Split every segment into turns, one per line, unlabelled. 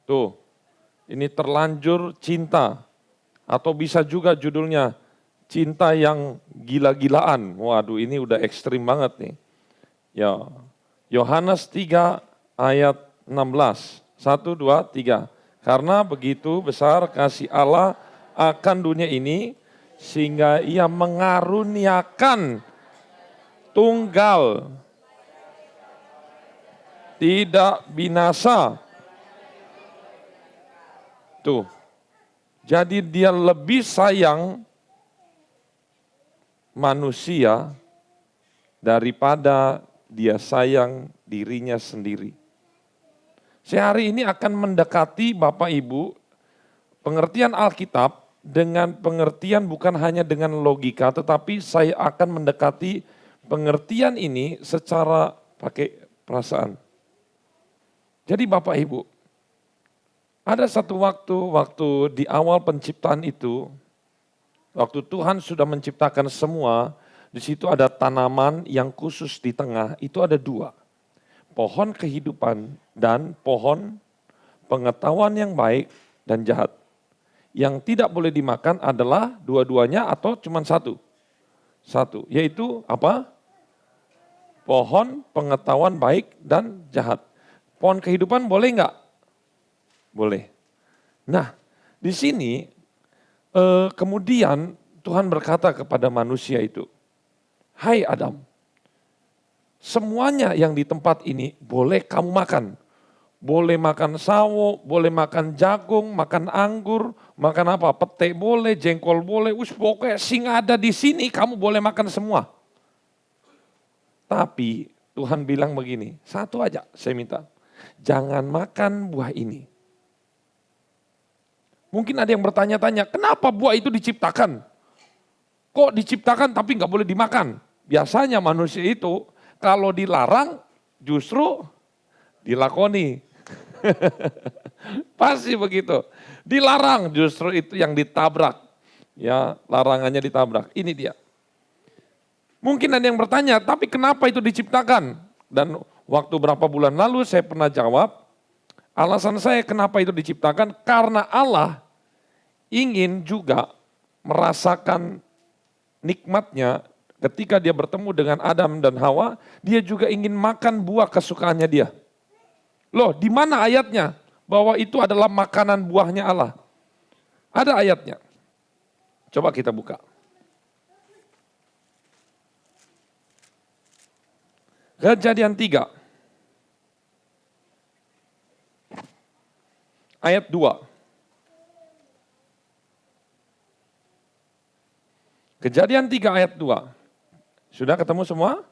Tuh, ini terlanjur cinta. Atau bisa juga judulnya cinta yang gila-gilaan. Waduh, ini udah ekstrim banget nih. Ya, Yohanes 3 ayat 16. 1, 2, 3. Karena begitu besar kasih Allah akan dunia ini, sehingga ia mengaruniakan tunggal, tidak binasa. Tuh, jadi dia lebih sayang manusia daripada dia sayang dirinya sendiri. Saya hari ini akan mendekati Bapak Ibu pengertian Alkitab dengan pengertian bukan hanya dengan logika, tetapi saya akan mendekati pengertian ini secara pakai perasaan. Jadi Bapak Ibu, ada satu waktu di awal penciptaan itu, waktu Tuhan sudah menciptakan semua, di situ ada tanaman yang khusus di tengah, itu ada dua. Pohon kehidupan dan pohon pengetahuan yang baik dan jahat. Yang tidak boleh dimakan adalah dua-duanya atau cuma satu? Satu, yaitu apa? Pohon pengetahuan baik dan jahat. Pohon kehidupan boleh enggak? Boleh. Nah, di sini kemudian Tuhan berkata kepada manusia itu, "Hai Adam, semuanya yang di tempat ini boleh kamu makan. Boleh makan sawo, boleh makan jagung, makan anggur, makan apa? Pete boleh, jengkol boleh, pokoknya sing ada di sini kamu boleh makan semua." Tapi Tuhan bilang begini, satu aja saya minta, jangan makan buah ini. Mungkin ada yang bertanya-tanya, kenapa buah itu diciptakan? Kok diciptakan tapi nggak boleh dimakan? Biasanya manusia itu kalau dilarang justru dilakoni. Pasti begitu. Dilarang justru itu yang ditabrak. Ya, larangannya ditabrak. Ini dia. Mungkin ada yang bertanya, tapi kenapa itu diciptakan? Dan waktu berapa bulan lalu saya pernah jawab, alasan saya kenapa itu diciptakan, karena Allah ingin juga merasakan nikmatnya ketika dia bertemu dengan Adam dan Hawa, dia juga ingin makan buah kesukaannya dia. Loh, di mana ayatnya bahwa itu adalah makanan buahnya Allah? Ada ayatnya. Coba kita buka. Kejadian 3. Ayat 2. Kejadian 3 ayat 2. Sudah ketemu semua?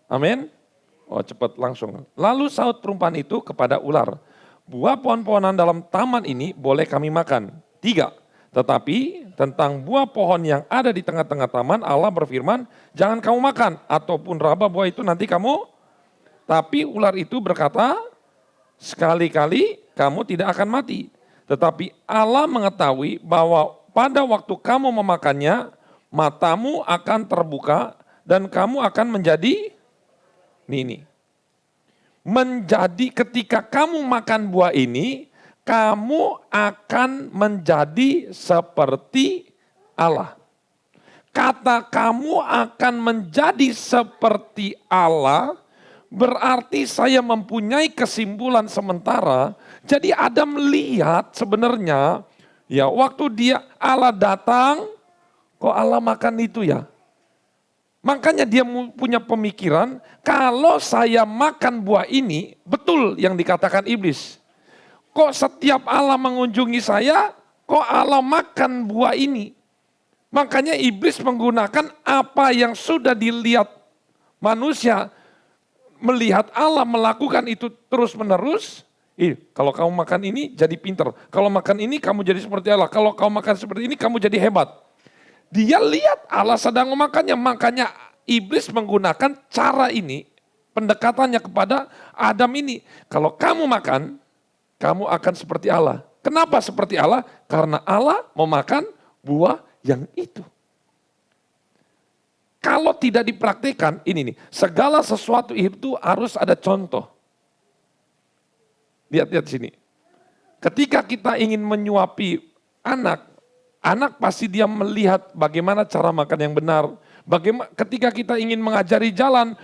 Amin? Oh cepat langsung. Lalu saut perempuan itu kepada ular, buah pohon-pohonan dalam taman ini boleh kami makan. 3. Tetapi tentang buah pohon yang ada di tengah-tengah taman, Allah berfirman, jangan kamu makan, ataupun raba buah itu nanti kamu. Tapi ular itu berkata, sekali-kali kamu tidak akan mati. Tetapi Allah mengetahui bahwa pada waktu kamu memakannya, matamu akan terbuka dan kamu akan menjadi, ini. Menjadi ketika kamu makan buah ini, kamu akan menjadi seperti Allah. Kata kamu akan menjadi seperti Allah, berarti saya mempunyai kesimpulan sementara. Jadi Adam melihat sebenarnya, ya waktu Allah datang, kok Allah makan itu ya? Makanya dia punya pemikiran, kalau saya makan buah ini, betul yang dikatakan iblis. Kok setiap Allah mengunjungi saya, kok Allah makan buah ini? Makanya iblis menggunakan apa yang sudah dilihat manusia, melihat Allah melakukan itu terus menerus. Kalau kamu makan ini jadi pinter, kalau makan ini kamu jadi seperti Allah, kalau kamu makan seperti ini kamu jadi hebat. Dia lihat Allah sedang memakannya, makanya iblis menggunakan cara ini, pendekatannya kepada Adam ini. Kalau kamu makan, kamu akan seperti Allah. Kenapa seperti Allah? Karena Allah memakan buah yang itu. Kalau tidak dipraktikkan, ini nih, segala sesuatu itu harus ada contoh. Lihat sini. Ketika kita ingin menyuapi anak, anak pasti dia melihat bagaimana cara makan yang benar. Ketika kita ingin mengajari jalan,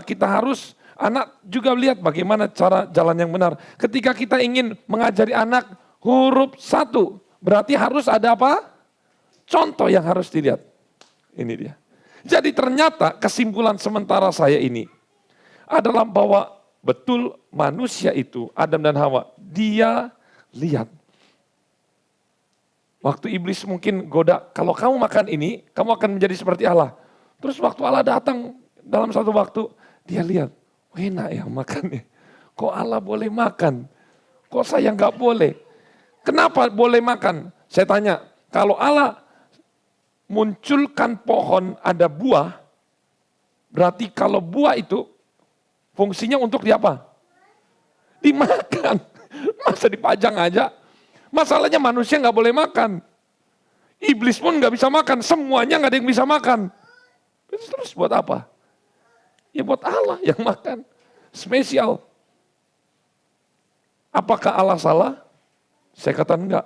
kita harus, anak juga lihat bagaimana cara jalan yang benar. Ketika kita ingin mengajari anak huruf 1, berarti harus ada apa? Contoh yang harus dilihat. Ini dia. Jadi ternyata kesimpulan sementara saya ini adalah bahwa betul manusia itu, Adam dan Hawa, dia lihat. Waktu iblis mungkin goda, kalau kamu makan ini, kamu akan menjadi seperti Allah. Terus waktu Allah datang dalam satu waktu, dia lihat, enak ya makannya. Kok Allah boleh makan? Kok saya nggak boleh? Kenapa boleh makan? Saya tanya, kalau Allah munculkan pohon ada buah, berarti kalau buah itu fungsinya untuk diapa? Dimakan. Masa dipajang aja? Masalahnya manusia nggak boleh makan. Iblis pun nggak bisa makan, semuanya nggak ada yang bisa makan. Terus buat apa? Ya buat Allah yang makan. Spesial. Apakah Allah salah? Saya kata enggak.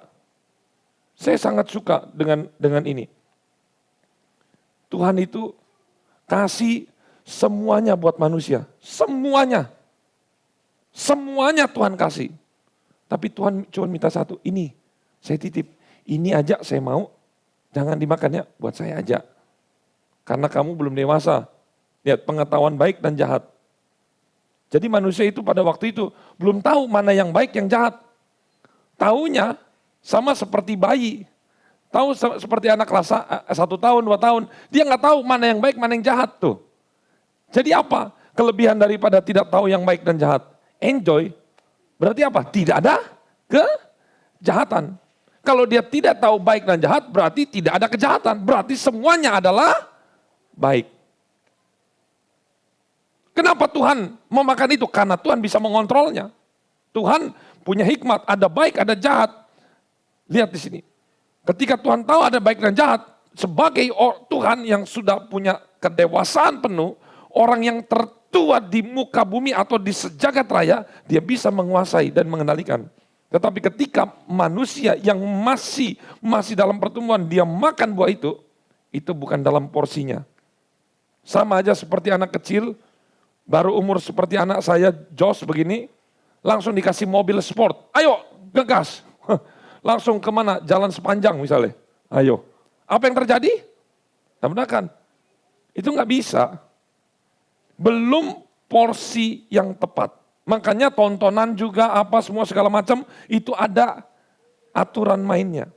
Saya sangat suka dengan ini. Tuhan itu kasih semuanya buat manusia. Semuanya. Semuanya Tuhan kasih. Tapi Tuhan cuma minta satu, ini saya titip, ini aja saya mau, jangan dimakan ya, buat saya aja. Karena kamu belum dewasa, lihat pengetahuan baik dan jahat. Jadi manusia itu pada waktu itu belum tahu mana yang baik yang jahat. Taunya sama seperti bayi, tahu seperti anak kelas 1 tahun, 2 tahun, dia nggak tahu mana yang baik, mana yang jahat tuh. Jadi apa kelebihan daripada tidak tahu yang baik dan jahat? Enjoy. Berarti apa? Tidak ada kejahatan. Kalau dia tidak tahu baik dan jahat, berarti tidak ada kejahatan. Berarti semuanya adalah baik. Kenapa Tuhan memakan itu? Karena Tuhan bisa mengontrolnya. Tuhan punya hikmat, ada baik, ada jahat. Lihat di sini. Ketika Tuhan tahu ada baik dan jahat, sebagai Tuhan yang sudah punya kedewasaan penuh, orang yang tertua di muka bumi atau di sejagat raya, dia bisa menguasai dan mengendalikan. Tetapi ketika manusia yang masih dalam pertumbuhan, dia makan buah itu bukan dalam porsinya. Sama aja seperti anak kecil, baru umur seperti anak saya, Josh begini, langsung dikasih mobil sport. Ayo, gegas. Langsung kemana? Jalan sepanjang misalnya. Ayo. Apa yang terjadi? Tabrakan. Itu nggak bisa. Belum porsi yang tepat. Makanya tontonan juga apa semua segala macam itu ada aturan mainnya.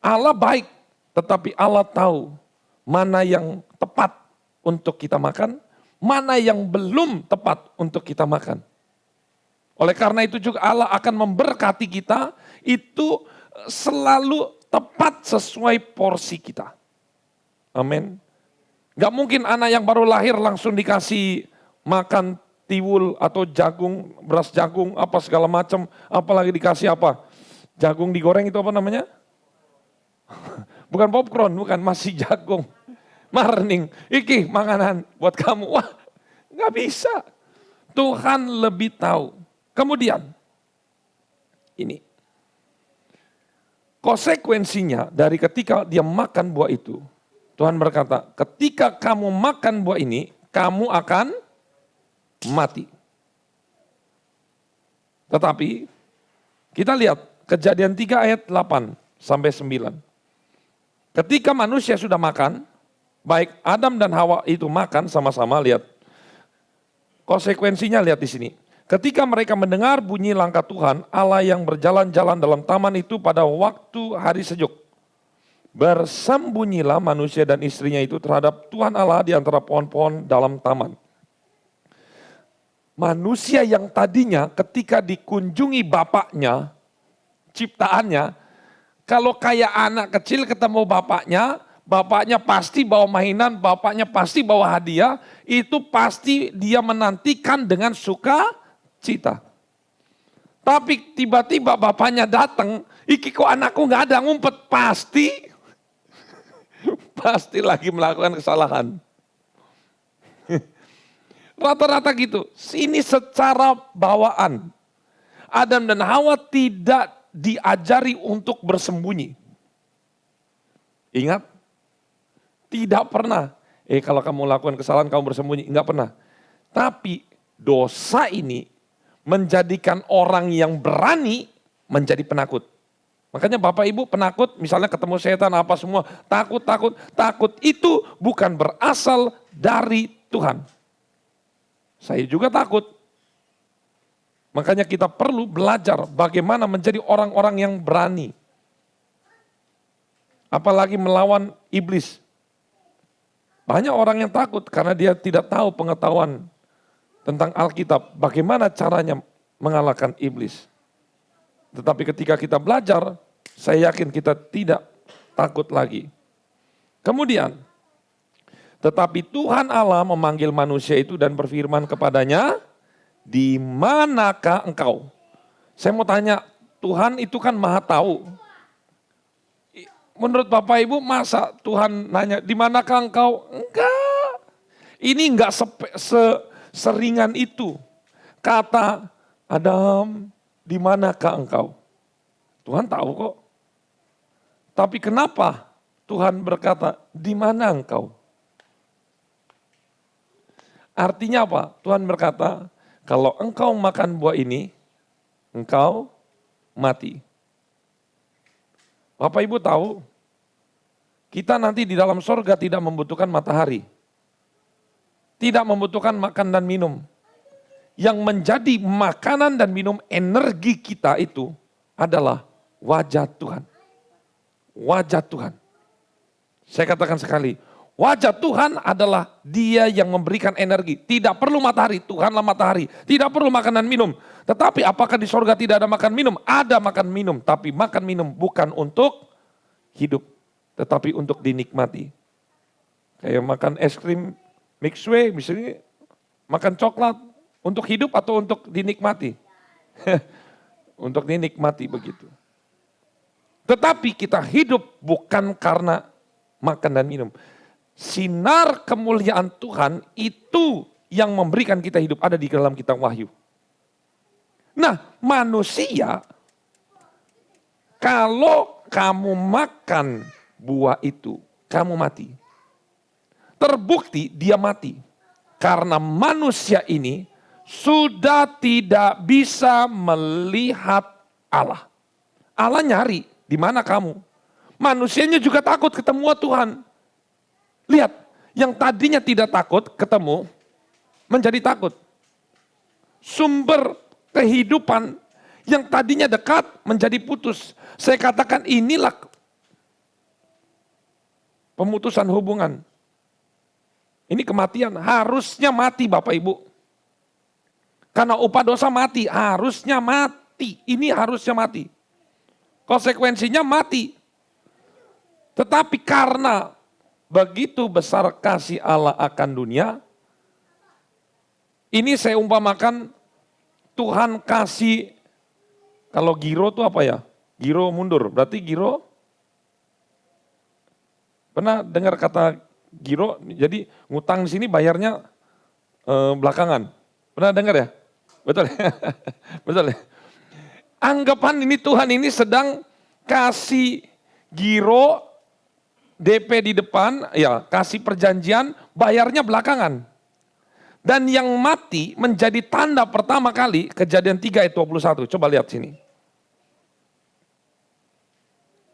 Allah baik, tetapi Allah tahu mana yang tepat untuk kita makan, mana yang belum tepat untuk kita makan. Oleh karena itu juga Allah akan memberkati kita itu selalu tepat sesuai porsi kita. Amin. Gak mungkin anak yang baru lahir langsung dikasih makan tiwul atau jagung, beras jagung, apa segala macam, apalagi dikasih apa? Jagung digoreng itu apa namanya? Bukan popcorn, bukan, masih jagung. Marning, iki makanan buat kamu. Wah, gak bisa. Tuhan lebih tahu. Kemudian, ini. Konsekuensinya dari ketika dia makan buah itu, Tuhan berkata, ketika kamu makan buah ini, kamu akan mati. Tetapi, kita lihat Kejadian 3 ayat 8 sampai 9. Ketika manusia sudah makan, baik Adam dan Hawa itu makan sama-sama, lihat. Konsekuensinya lihat di sini. Ketika mereka mendengar bunyi langkah Tuhan, Allah yang berjalan-jalan dalam taman itu pada waktu hari sejuk. Bersembunyilah manusia dan istrinya itu terhadap Tuhan Allah di antara pohon-pohon dalam taman. Manusia yang tadinya ketika dikunjungi bapaknya, ciptaannya, kalau kayak anak kecil ketemu bapaknya pasti bawa mainan, bapaknya pasti bawa hadiah, itu pasti dia menantikan dengan sukacita. Tapi tiba-tiba bapaknya datang, iki kok anakku nggak ada, ngumpet, pasti lagi melakukan kesalahan. Rata-rata gitu, ini secara bawaan. Adam dan Hawa tidak diajari untuk bersembunyi. Ingat, tidak pernah. Kalau kamu lakukan kesalahan kamu bersembunyi, enggak pernah. Tapi dosa ini menjadikan orang yang berani menjadi penakut. Makanya Bapak Ibu penakut, misalnya ketemu setan apa semua, takut. Takut itu bukan berasal dari Tuhan. Saya juga takut. Makanya kita perlu belajar bagaimana menjadi orang-orang yang berani. Apalagi melawan iblis. Banyak orang yang takut karena dia tidak tahu pengetahuan tentang Alkitab. Bagaimana caranya mengalahkan iblis. Tetapi ketika kita belajar, saya yakin kita tidak takut lagi. Kemudian, tetapi Tuhan Allah memanggil manusia itu dan berfirman kepadanya, di manakah engkau? Saya mau tanya, Tuhan itu kan maha tahu. Menurut Bapak Ibu, masa Tuhan nanya, di manakah engkau? Enggak. Ini enggak seringan itu. Kata Adam, di manakah engkau? Tuhan tahu kok. Tapi kenapa Tuhan berkata, di mana engkau? Artinya apa? Tuhan berkata, kalau engkau makan buah ini, engkau mati. Bapak Ibu tahu, kita nanti di dalam sorga tidak membutuhkan matahari. Tidak membutuhkan makan dan minum. Yang menjadi makanan dan minum energi kita itu adalah wajah Tuhan. Wajah Tuhan. Saya katakan sekali, wajah Tuhan adalah Dia yang memberikan energi. Tidak perlu matahari, Tuhanlah matahari. Tidak perlu makan dan minum. Tetapi apakah di sorga tidak ada makan minum? Ada makan minum, tapi makan minum bukan untuk hidup, tetapi untuk dinikmati. Kayak makan es krim mixway, misalnya makan coklat, untuk hidup atau untuk dinikmati? Untuk dinikmati begitu. Tetapi kita hidup bukan karena makan dan minum. Sinar kemuliaan Tuhan itu yang memberikan kita hidup, ada di dalam kitab Wahyu. Nah, manusia, kalau kamu makan buah itu, kamu mati. Terbukti dia mati. Karena manusia ini sudah tidak bisa melihat Allah. Allah nyari, di mana kamu? Manusianya juga takut ketemu Tuhan. Lihat, yang tadinya tidak takut ketemu, menjadi takut. Sumber kehidupan yang tadinya dekat menjadi putus. Saya katakan inilah pemutusan hubungan. Ini kematian, harusnya mati Bapak Ibu. Karena upah dosa mati, harusnya mati. Ini harusnya mati. Konsekuensinya mati. Tetapi karena begitu besar kasih Allah akan dunia, ini saya umpamakan Tuhan kasih, kalau giro itu apa ya? Giro mundur, berarti giro, pernah dengar kata giro, jadi ngutang di sini bayarnya belakangan. Pernah dengar ya? Betul ya? Betul ya? Anggapan ini Tuhan ini sedang kasih giro DP di depan, ya kasih perjanjian, bayarnya belakangan. Dan yang mati menjadi tanda pertama kali, Kejadian 3 ayat 21. Coba lihat sini.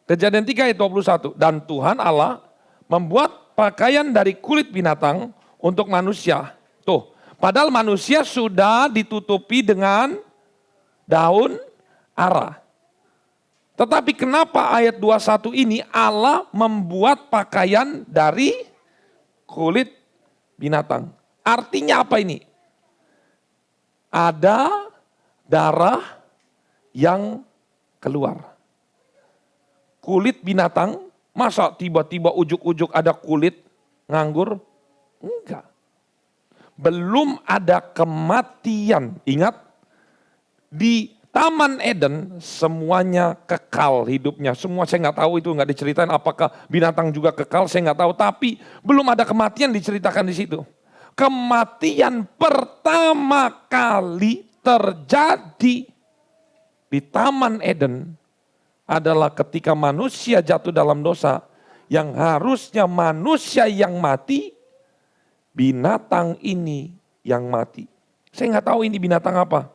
Kejadian 3 ayat 21. Dan Tuhan Allah membuat pakaian dari kulit binatang untuk manusia. Tuh, padahal manusia sudah ditutupi dengan daun ara. Tetapi kenapa ayat 21 ini Allah membuat pakaian dari kulit binatang? Artinya apa ini? Ada darah yang keluar. Kulit binatang, masa tiba-tiba ujuk-ujuk ada kulit nganggur? Enggak. Belum ada kematian. Ingat, di Taman Eden semuanya kekal hidupnya. Semua saya nggak tahu, itu nggak diceritain apakah binatang juga kekal, saya nggak tahu. Tapi belum ada kematian diceritakan di situ. Kematian pertama kali terjadi di Taman Eden adalah ketika manusia jatuh dalam dosa, yang harusnya manusia yang mati, binatang ini yang mati. Saya nggak tahu ini binatang apa.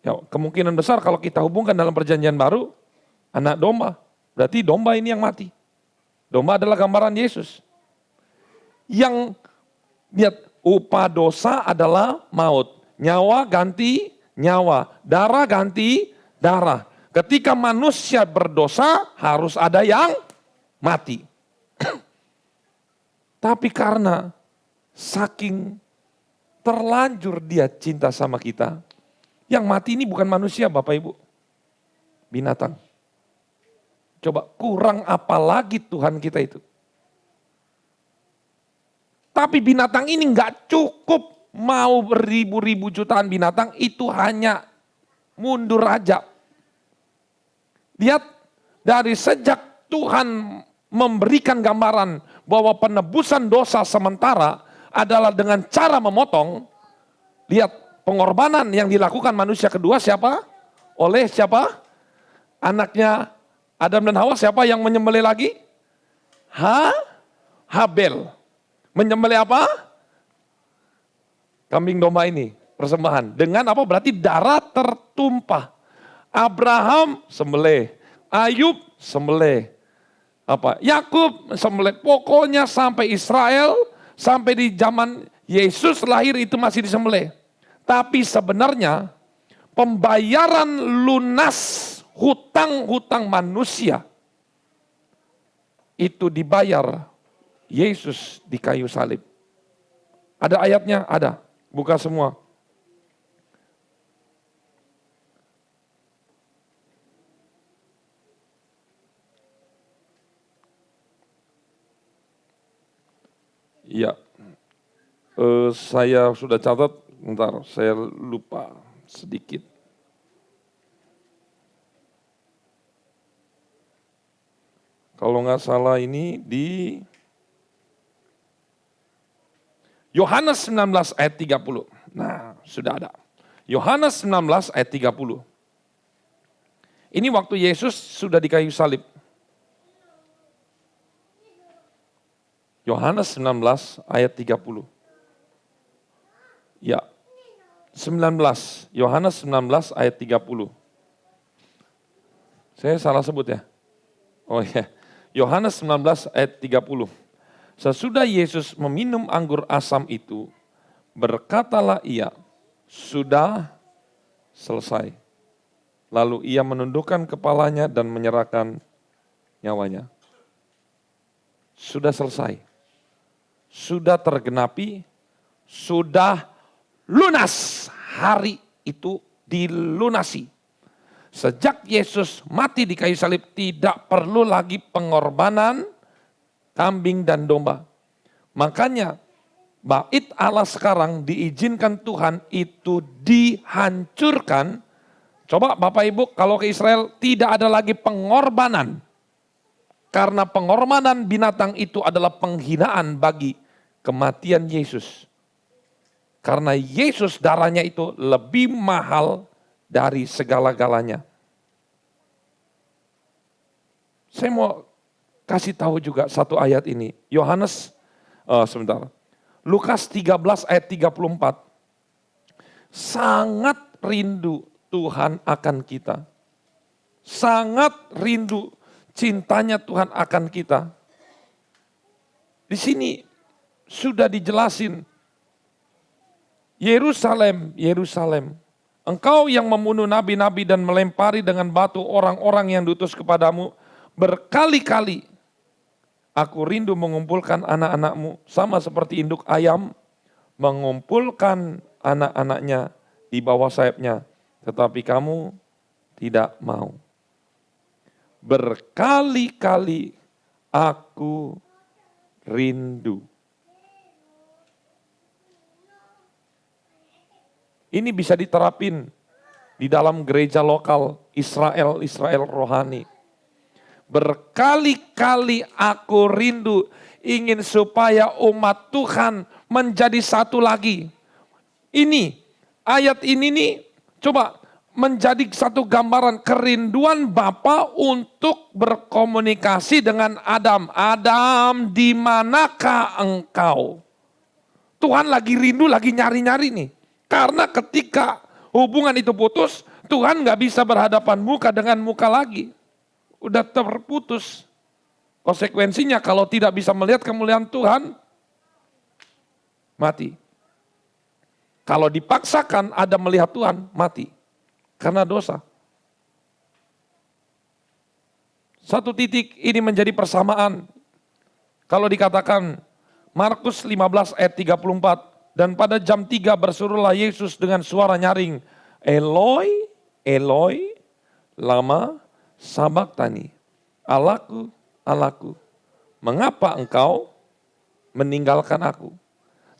Ya, kemungkinan besar kalau kita hubungkan dalam perjanjian baru, anak domba. Berarti domba ini yang mati. Domba adalah gambaran Yesus. Yang lihat, upah dosa adalah maut. Nyawa ganti nyawa, darah ganti darah. Ketika manusia berdosa harus ada yang mati. Tapi karena saking terlanjur dia cinta sama kita, yang mati ini bukan manusia Bapak Ibu, binatang. Coba kurang apa lagi Tuhan kita itu. Tapi binatang ini nggak cukup. Mau beribu-ribu jutaan binatang, itu hanya mundur aja. Lihat, dari sejak Tuhan memberikan gambaran bahwa penebusan dosa sementara adalah dengan cara memotong. Lihat, pengorbanan yang dilakukan manusia kedua siapa? Oleh siapa? Anaknya Adam dan Hawa, siapa yang menyembelih lagi? Habel. Menyembelih apa? Kambing domba ini, persembahan. Dengan apa? Berarti darah tertumpah. Abraham sembelih, Ayub sembelih, Yakub sembelih. Pokoknya sampai Israel, sampai di zaman Yesus lahir itu masih disembelih. Tapi sebenarnya pembayaran lunas hutang-hutang manusia itu dibayar Yesus di kayu salib. Ada ayatnya? Ada. Buka semua. Iya. Saya sudah catat, bentar, saya lupa sedikit. Kalau nggak salah ini di Yohanes 19 ayat 30. Nah, sudah ada. Yohanes 19 ayat 30. Ini waktu Yesus sudah di kayu salib. Yohanes 19 ayat 30. Ya, 19. Yohanes 19 ayat 30. Saya salah sebut ya? Oh ya, Yohanes 19 ayat 30. Sesudah Yesus meminum anggur asam itu, berkatalah ia, sudah selesai. Lalu ia menundukkan kepalanya dan menyerahkan nyawanya. Sudah selesai. Sudah tergenapi, sudah lunas. Hari itu dilunasi. Sejak Yesus mati di kayu salib, tidak perlu lagi pengorbanan kambing dan domba. Makanya bait Allah sekarang diizinkan Tuhan itu dihancurkan. Coba Bapak Ibu, kalau ke Israel tidak ada lagi pengorbanan. Karena pengorbanan binatang itu adalah penghinaan bagi kematian Yesus. Karena Yesus darahnya itu lebih mahal dari segala-galanya. Saya mau kasih tahu juga satu ayat ini. Lukas 13 ayat 34. Sangat rindu Tuhan akan kita. Sangat rindu cintanya Tuhan akan kita. Di sini sudah dijelasin. Yerusalem, Yerusalem, engkau yang membunuh nabi-nabi dan melempari dengan batu orang-orang yang diutus kepadamu, berkali-kali aku rindu mengumpulkan anak-anakmu, sama seperti induk ayam mengumpulkan anak-anaknya di bawah sayapnya, tetapi kamu tidak mau. Berkali-kali aku rindu. Ini bisa diterapin di dalam gereja lokal Israel rohani. Berkali-kali aku rindu ingin supaya umat Tuhan menjadi satu lagi. Ini, ayat ini nih, coba menjadi satu gambaran kerinduan Bapa untuk berkomunikasi dengan Adam. Adam, di manakah engkau? Tuhan lagi rindu, lagi nyari-nyari nih. Karena ketika hubungan itu putus, Tuhan gak bisa berhadapan muka dengan muka lagi. Udah terputus. Konsekuensinya kalau tidak bisa melihat kemuliaan Tuhan, mati. Kalau dipaksakan ada melihat Tuhan, mati. Karena dosa. Satu titik ini menjadi persamaan. Kalau dikatakan Markus 15 ayat 34, dan pada jam 3 berserulah Yesus dengan suara nyaring, Eloi, Eloi, lama sabachthani. Allahku, Allahku, mengapa engkau meninggalkan aku?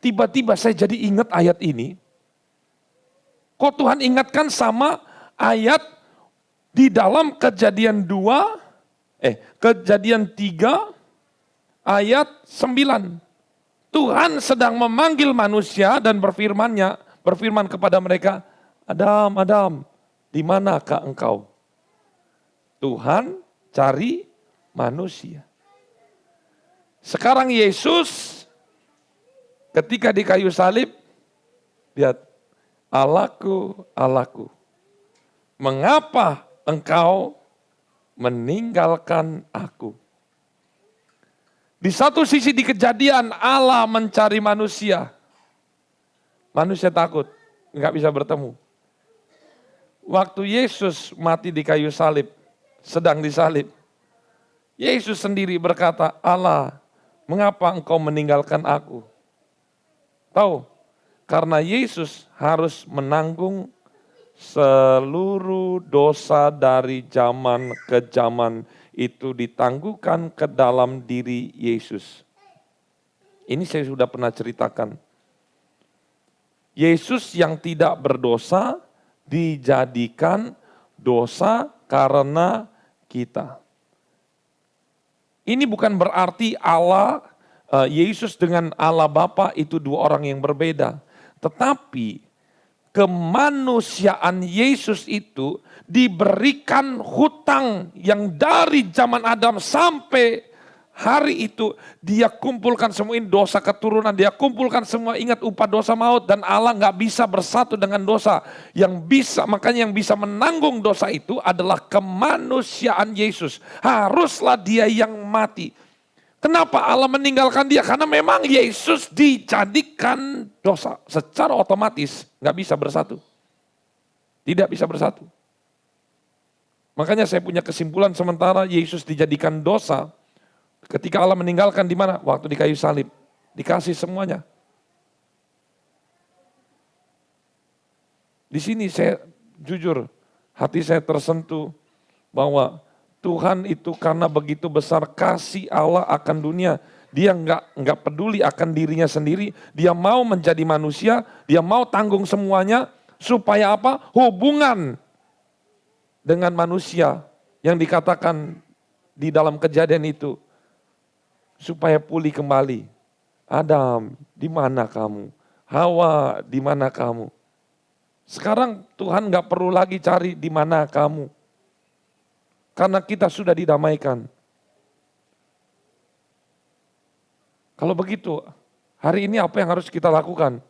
Tiba-tiba saya jadi ingat ayat ini. Kok Tuhan ingatkan sama ayat di dalam Kejadian 3 ayat 9. Tuhan sedang memanggil manusia dan berfirman kepada mereka, Adam, Adam, di manakah engkau? Tuhan cari manusia. Sekarang Yesus ketika di kayu salib, lihat, Allahku, Allahku, mengapa engkau meninggalkan aku? Di satu sisi di Kejadian Allah mencari manusia. Manusia takut, nggak bisa bertemu. Waktu Yesus mati di kayu salib, sedang disalib, Yesus sendiri berkata, Allah, mengapa engkau meninggalkan aku? Tahu, karena Yesus harus menanggung seluruh dosa dari zaman ke zaman itu ditangguhkan ke dalam diri Yesus. Ini saya sudah pernah ceritakan. Yesus yang tidak berdosa dijadikan dosa karena kita. Ini bukan berarti Allah, Yesus dengan Allah Bapa itu dua orang yang berbeda. Tetapi kemanusiaan Yesus itu diberikan hutang yang dari zaman Adam sampai hari itu dia kumpulkan semua ini dosa keturunan, dia kumpulkan semua, ingat upah dosa maut, dan Allah nggak bisa bersatu dengan dosa. Makanya yang bisa menanggung dosa itu adalah kemanusiaan Yesus. Haruslah dia yang mati. Kenapa Allah meninggalkan dia? Karena memang Yesus dijadikan dosa. Secara otomatis nggak bisa bersatu. Tidak bisa bersatu. Makanya saya punya kesimpulan sementara Yesus dijadikan dosa. Ketika Allah meninggalkan di mana? Waktu di kayu salib. Dikasih semuanya. Di sini saya jujur, hati saya tersentuh bahwa Tuhan itu karena begitu besar kasih Allah akan dunia, dia nggak peduli akan dirinya sendiri, dia mau menjadi manusia, dia mau tanggung semuanya, supaya apa? Hubungan dengan manusia yang dikatakan di dalam Kejadian itu, supaya pulih kembali. Adam, di mana kamu? Hawa, di mana kamu? Sekarang Tuhan nggak perlu lagi cari di mana kamu. Karena kita sudah didamaikan. Kalau begitu, hari ini apa yang harus kita lakukan?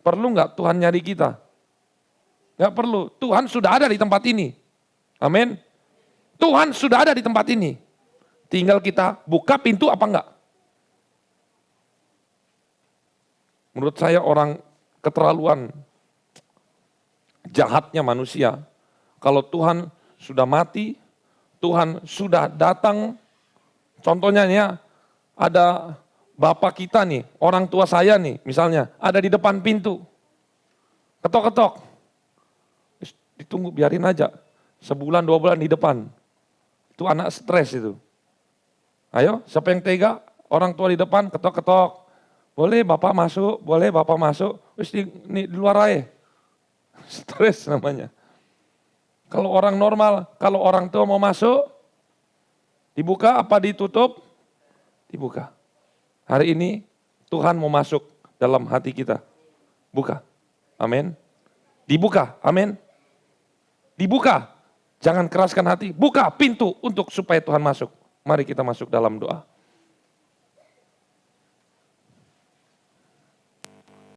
Perlu nggak Tuhan nyari kita? Nggak perlu, Tuhan sudah ada di tempat ini. Amin. Tuhan sudah ada di tempat ini. Tinggal kita buka pintu apa enggak? Menurut saya orang keterlaluan, jahatnya manusia. Kalau Tuhan sudah mati, Tuhan sudah datang, contohnya ya, ada bapak kita nih, orang tua saya nih, misalnya, ada di depan pintu. Ketok-ketok. Ditunggu, biarin aja. Sebulan, 2 bulan di depan. Itu anak stres itu. Ayo, siapa yang tega? Orang tua di depan, ketok-ketok. Boleh bapak masuk, boleh bapak masuk. Terus di luar aja. Stres namanya. Kalau orang normal, kalau orang tua mau masuk, dibuka apa ditutup? Dibuka. Hari ini Tuhan mau masuk dalam hati kita. Buka. Amin. Dibuka. Amin. dibuka. Jangan keraskan hati, buka pintu untuk supaya Tuhan masuk. Mari kita masuk dalam doa.